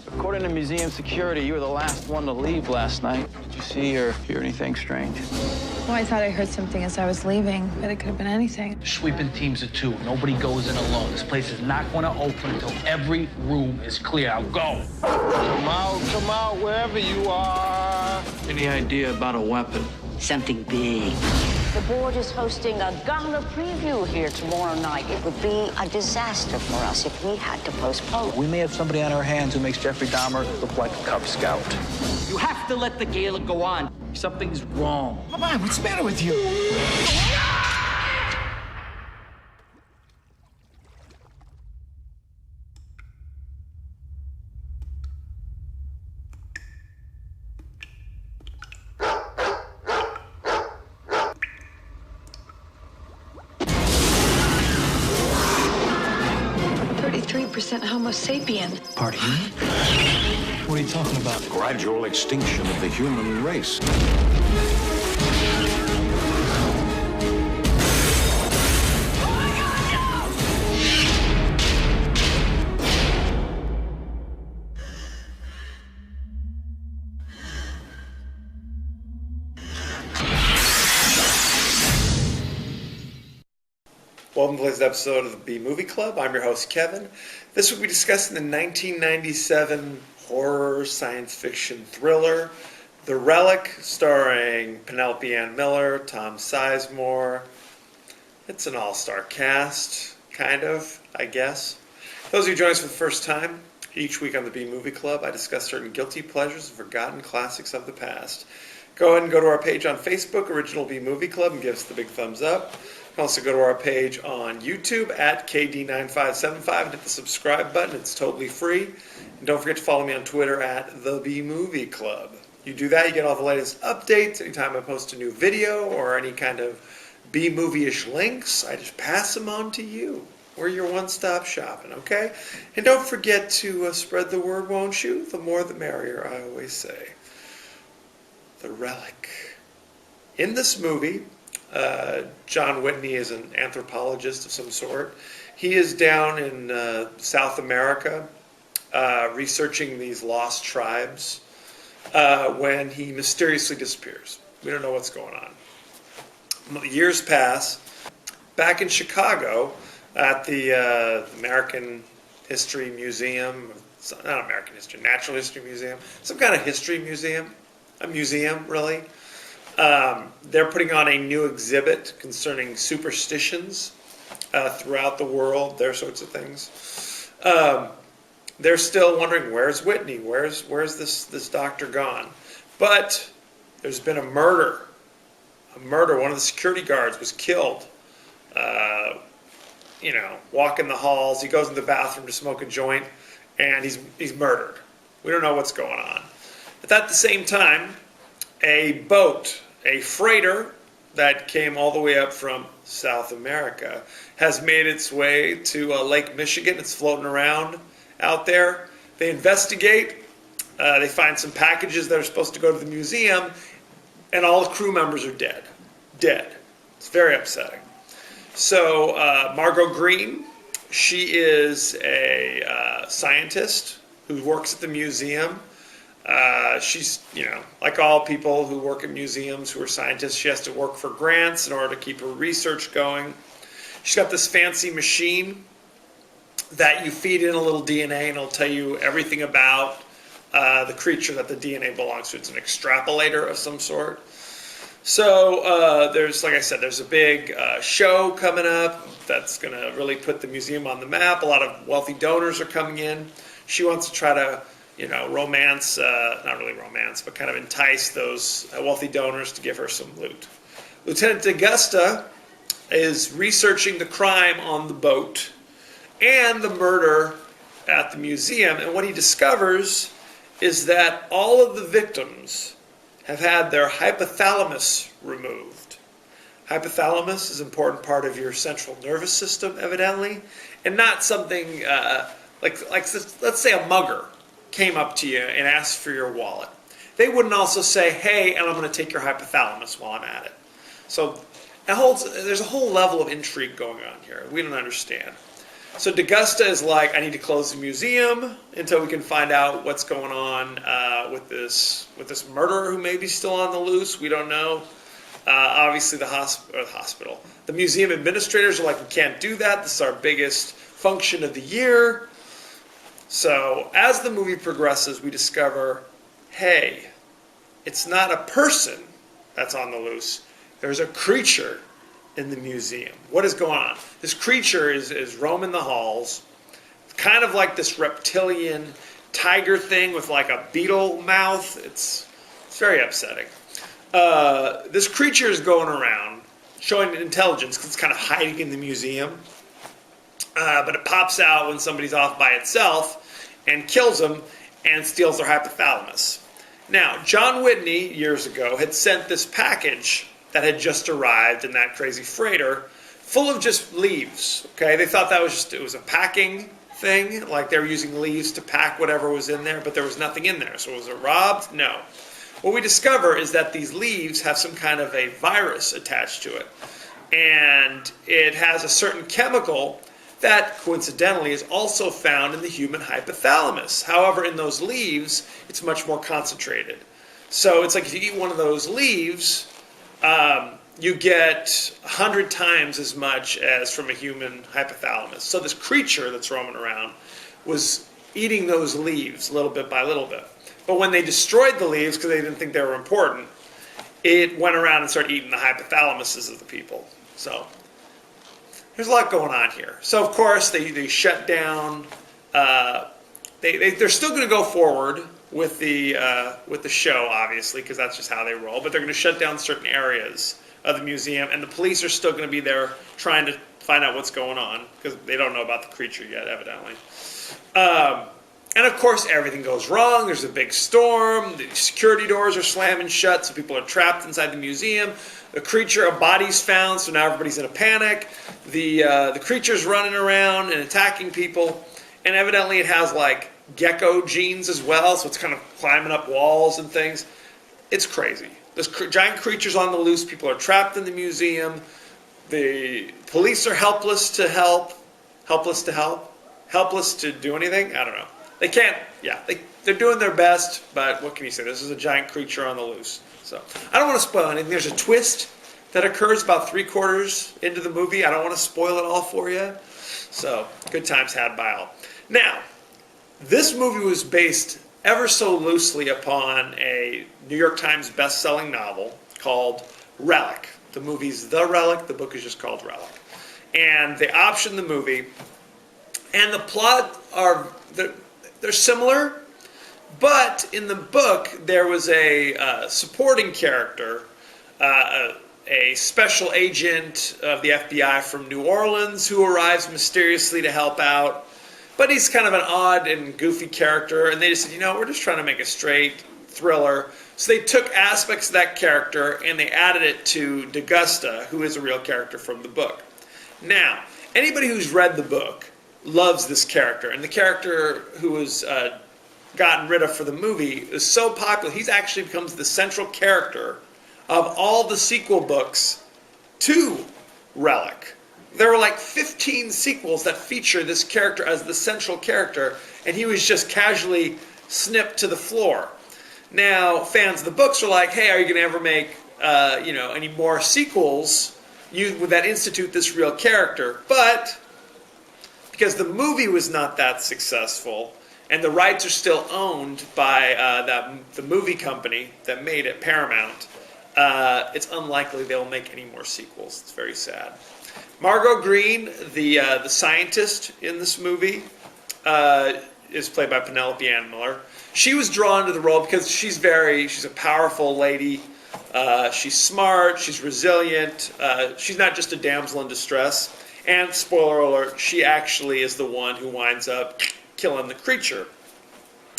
According to museum security, you were the last one to leave last night. Did you see or hear anything strange? Well, I thought I heard something as I was leaving, but it could have been anything. Sweeping teams of two. Nobody goes in alone. This place is not going to open until every room is clear. Now go. Come out, wherever you are. Any idea about a weapon? Something big. The board is hosting a gala preview here tomorrow night. It would be a disaster for us if we had to postpone. We may have somebody on our hands who makes Jeffrey Dahmer look like a Cub Scout. You have to let the gala go on. Something's wrong. Mom, what's the matter with you? 33% Homo sapien. Part human? What are you talking about? Gradual extinction of the human race. Welcome to today's episode of the B Movie Club. I'm your host, Kevin. This week we discussing the 1997 horror science fiction thriller, The Relic, starring Penelope Ann Miller, Tom Sizemore. It's an all-star cast, kind of, I guess. Those of you joining us for the first time, each week on the B Movie Club, I discuss certain guilty pleasures and forgotten classics of the past. Go ahead and go to our page on Facebook, Original B Movie Club, and give us the big thumbs up. You can also go to our page on YouTube at KD9575 and hit the subscribe button. It's totally free. And don't forget to follow me on Twitter at The B Movie Club. You do that, you get all the latest updates. Anytime I post a new video or any kind of B movie-ish links, I just pass them on to you. We're your one-stop shopping, okay? And don't forget to spread the word, won't you? The more the merrier, I always say. The Relic. In this movie, John Whitney is an anthropologist of some sort. He is down in South America researching these lost tribes when he mysteriously disappears. We don't know what's going on. Years pass. Back in Chicago at the American History Museum, not American History, Natural History Museum, some kind of history museum, a museum really. They're putting on a new exhibit concerning superstitions throughout the world, their sorts of things. They're still wondering, where's Whitney? Where's this doctor gone? But there's been a murder. One of the security guards was killed. Walking the halls. He goes in the bathroom to smoke a joint, and he's murdered. We don't know what's going on. But at the same time, a boat, a freighter that came all the way up from South America, has made its way to Lake Michigan. It's floating around out there. They investigate. They find some packages that are supposed to go to the museum, and all the crew members are dead. Dead. It's very upsetting. So Margot Green, she is a scientist who works at the museum. She's, like all people who work at museums who are scientists, she has to work for grants in order to keep her research going. She's got this fancy machine that you feed in a little DNA and it'll tell you everything about the creature that the DNA belongs to. It's an extrapolator of some sort. So there's, like I said, there's a big show coming up that's going to really put the museum on the map. A lot of wealthy donors are coming in. She wants to try to, romance, not really romance, but kind of entice those wealthy donors to give her some loot. Lieutenant Augusta is researching the crime on the boat and the murder at the museum. And what he discovers is that all of the victims have had their hypothalamus removed. Hypothalamus is an important part of your central nervous system, evidently, and not something like let's say a mugger came up to you and asked for your wallet. They wouldn't also say, hey, and I'm going to take your hypothalamus while I'm at it. So there's a whole level of intrigue going on here. We don't understand. So D'Augusta is like, I need to close the museum until we can find out what's going on with this murderer who may be still on the loose. We don't know. Obviously, the museum administrators are like, we can't do that. This is our biggest function of the year. So as the movie progresses, we discover, hey, it's not a person that's on the loose. There's a creature in the museum. What is going on? This creature is roaming the halls, kind of like this reptilian tiger thing with like a beetle mouth. It's very upsetting. This creature is going around showing intelligence because it's kind of hiding in the museum. But it pops out when somebody's off by itself and kills them and steals their hypothalamus. Now, John Whitney, years ago, had sent this package that had just arrived in that crazy freighter full of just leaves. Okay, they thought it was a packing thing, like they were using leaves to pack whatever was in there, but there was nothing in there. So was it robbed? No. What we discover is that these leaves have some kind of a virus attached to it. And it has a certain chemical that, coincidentally, is also found in the human hypothalamus. However, in those leaves, it's much more concentrated. So it's like if you eat one of those leaves, you get 100 times as much as from a human hypothalamus. So this creature that's roaming around was eating those leaves little bit by little bit. But when they destroyed the leaves, because they didn't think they were important, it went around and started eating the hypothalamuses of the people. So there's a lot going on here. So of course they shut down. They're still going to go forward with the show, obviously, because that's just how they roll. But they're going to shut down certain areas of the museum, and the police are still going to be there trying to find out what's going on because they don't know about the creature yet, evidently. And of course, everything goes wrong. There's a big storm. The security doors are slamming shut, so people are trapped inside the museum. A body's found, so now everybody's in a panic. The creature's running around and attacking people, and evidently it has like gecko genes as well, so it's kind of climbing up walls and things. It's crazy. This giant creature's on the loose. People are trapped in the museum. The police are helpless to do anything. I don't know. They can't. Yeah, they're doing their best, but what can you say? This is a giant creature on the loose. So I don't want to spoil anything. There's a twist that occurs about 3/4 into the movie. I don't want to spoil it all for you. So good times had by all. Now, this movie was based ever so loosely upon a New York Times best-selling novel called Relic. The movie's The Relic. The book is just called Relic. And they optioned the movie. And the plot they're similar, but in the book there was a supporting character, a special agent of the FBI from New Orleans who arrives mysteriously to help out. But he's kind of an odd and goofy character, and they just said, we're just trying to make a straight thriller. So they took aspects of that character and they added it to D'Augusta, who is a real character from the book. Now, anybody who's read the book loves this character, and the character who was gotten rid of for the movie is so popular, he's actually becomes the central character of all the sequel books to Relic. There were like 15 sequels that feature this character as the central character, and he was just casually snipped to the floor. Now, fans of the books are like, hey, are you going to ever make any more sequels that institute this real character? But because the movie was not that successful, and the rights are still owned by the movie company that made it, Paramount, it's unlikely they'll make any more sequels. It's very sad. Margot Green, the scientist in this movie, is played by Penelope Ann Miller. She was drawn to the role because she's a powerful lady. She's smart. She's resilient. She's not just a damsel in distress. And spoiler alert, she actually is the one who winds up killing the creature,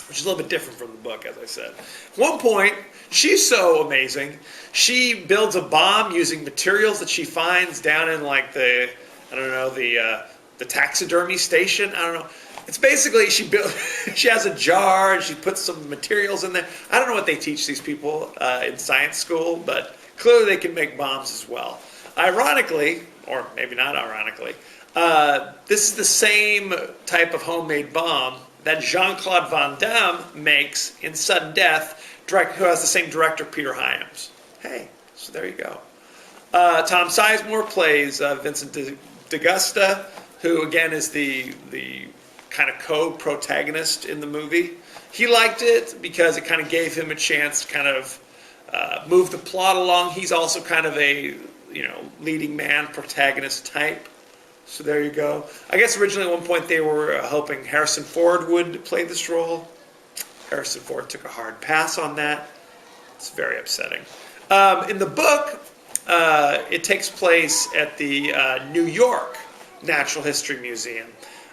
which is a little bit different from the book, as I said. At one point, she's so amazing, she builds a bomb using materials that she finds down in like the taxidermy station. I don't know. It's basically she has a jar and she puts some materials in there. I don't know what they teach these people in science school, but clearly they can make bombs as well. Ironically, or maybe not ironically, this is the same type of homemade bomb that Jean-Claude Van Damme makes in Sudden Death, who has the same director, Peter Hyams. Hey, so there you go. Tom Sizemore plays Vincent D'Augusta, who again is the kind of co-protagonist in the movie. He liked it because it kind of gave him a chance to kind of move the plot along. He's also kind of a leading man protagonist type. So there you go. I guess originally at one point they were hoping Harrison Ford would play this role. Harrison Ford took a hard pass on that. It's very upsetting. In the book, it takes place at the New York Natural History Museum.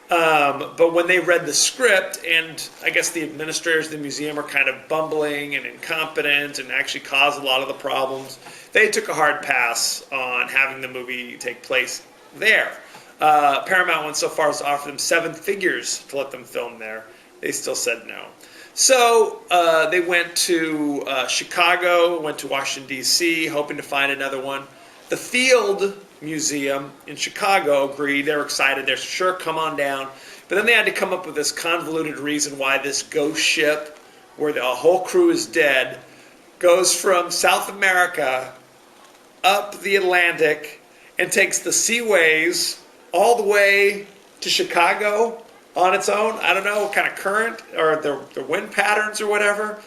But when they read the script, and I guess the administrators of the museum are kind of bumbling and incompetent and actually caused a lot of the problems, they took a hard pass on having the movie take place there. Paramount went so far as to offer them 7 figures to let them film there. They still said no. So they went to Chicago, went to Washington, D.C., hoping to find another one. The Field Museum in Chicago agreed. They were excited. They're sure, come on down. But then they had to come up with this convoluted reason why this ghost ship, where the whole crew is dead, goes from South America up the Atlantic and takes the seaways all the way to Chicago on its own. I don't know what kind of current or the wind patterns or whatever.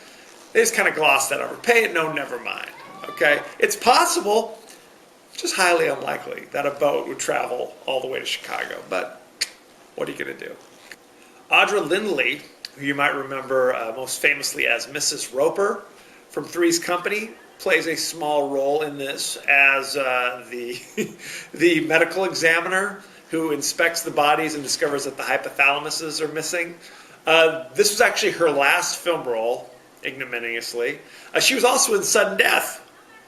They just kind of glossed that over. Pay it no, never mind. Okay? It's possible, just highly unlikely, that a boat would travel all the way to Chicago. But what are you going to do? Audra Lindley, who you might remember most famously as Mrs. Roper from Three's Company, plays a small role in this as the medical examiner who inspects the bodies and discovers that the hypothalamuses are missing. This was actually her last film role, ignominiously. She was also in Sudden Death.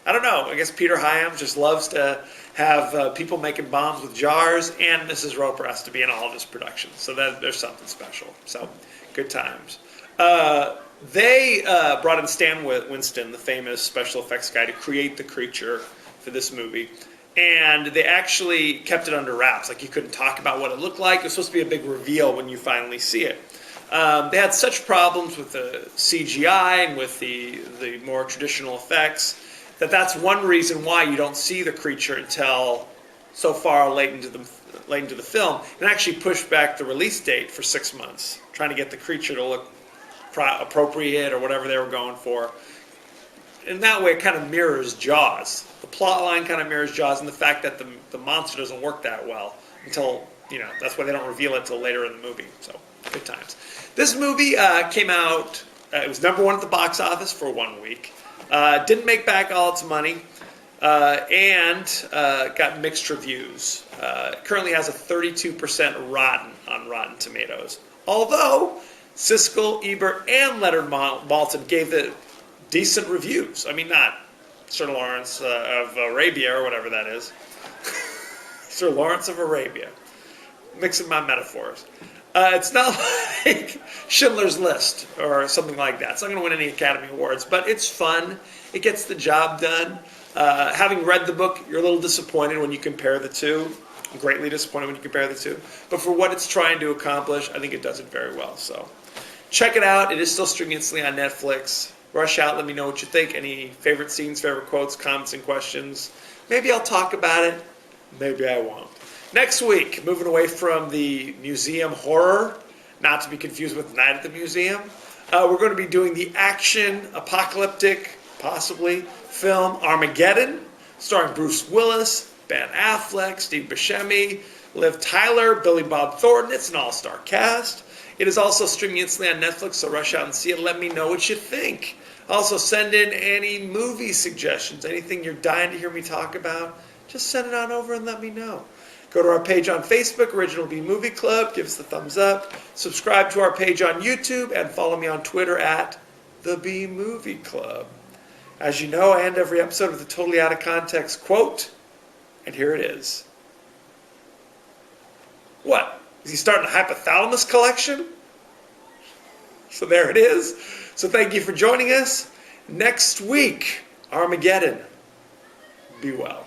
I don't know. I guess Peter Hyams just loves to have people making bombs with jars, and Mrs. Roper has to be in all of his productions. So there's something special. So good times. They brought in Stan Winston, the famous special effects guy, to create the creature for this movie. And they actually kept it under wraps. Like, you couldn't talk about what it looked like. It was supposed to be a big reveal when you finally see it. They had such problems with the CGI and with the more traditional effects that's one reason why you don't see the creature until so far late into the film, and actually pushed back the release date for 6 months, trying to get the creature to look appropriate or whatever they were going for. In that way, it kind of mirrors Jaws. The plot line kind of mirrors Jaws, and the fact that the monster doesn't work that well until, that's why they don't reveal it until later in the movie. So, good times. This movie came out, it was #1 at the box office for 1 week. Didn't make back all its money, and got mixed reviews. Currently has a 32% rotten on Rotten Tomatoes. Although Siskel, Ebert, and Leonard Maltin gave it decent reviews. I mean, not Sir Lawrence of Arabia or whatever that is. Sir Lawrence of Arabia. Mixing my metaphors. It's not like Schindler's List or something like that. It's not going to win any Academy Awards, but it's fun. It gets the job done. Having read the book, you're a little disappointed when you compare the two. Greatly disappointed when you compare the two. But for what it's trying to accomplish, I think it does it very well. So check it out. It is still streaming instantly on Netflix. Rush out. Let me know what you think. Any favorite scenes, favorite quotes, comments, and questions. Maybe I'll talk about it. Maybe I won't. Next week, moving away from the museum horror not to be confused with Night at the Museum. We're going to be doing the action, apocalyptic, possibly, film Armageddon, starring Bruce Willis, Ben Affleck, Steve Buscemi, Liv Tyler, Billy Bob Thornton. It's an all-star cast. It is also streaming instantly on Netflix, so rush out and see it. Let me know what you think. Also, send in any movie suggestions, anything you're dying to hear me talk about. Just send it on over and let me know. Go to our page on Facebook, Original B Movie Club. Give us the thumbs up. Subscribe to our page on YouTube and follow me on Twitter at The B Movie Club. As you know, I end every episode with a totally out of context quote, and here it is. What? Is he starting a hypothalamus collection? So there it is. So thank you for joining us. Next week, Armageddon. Be well.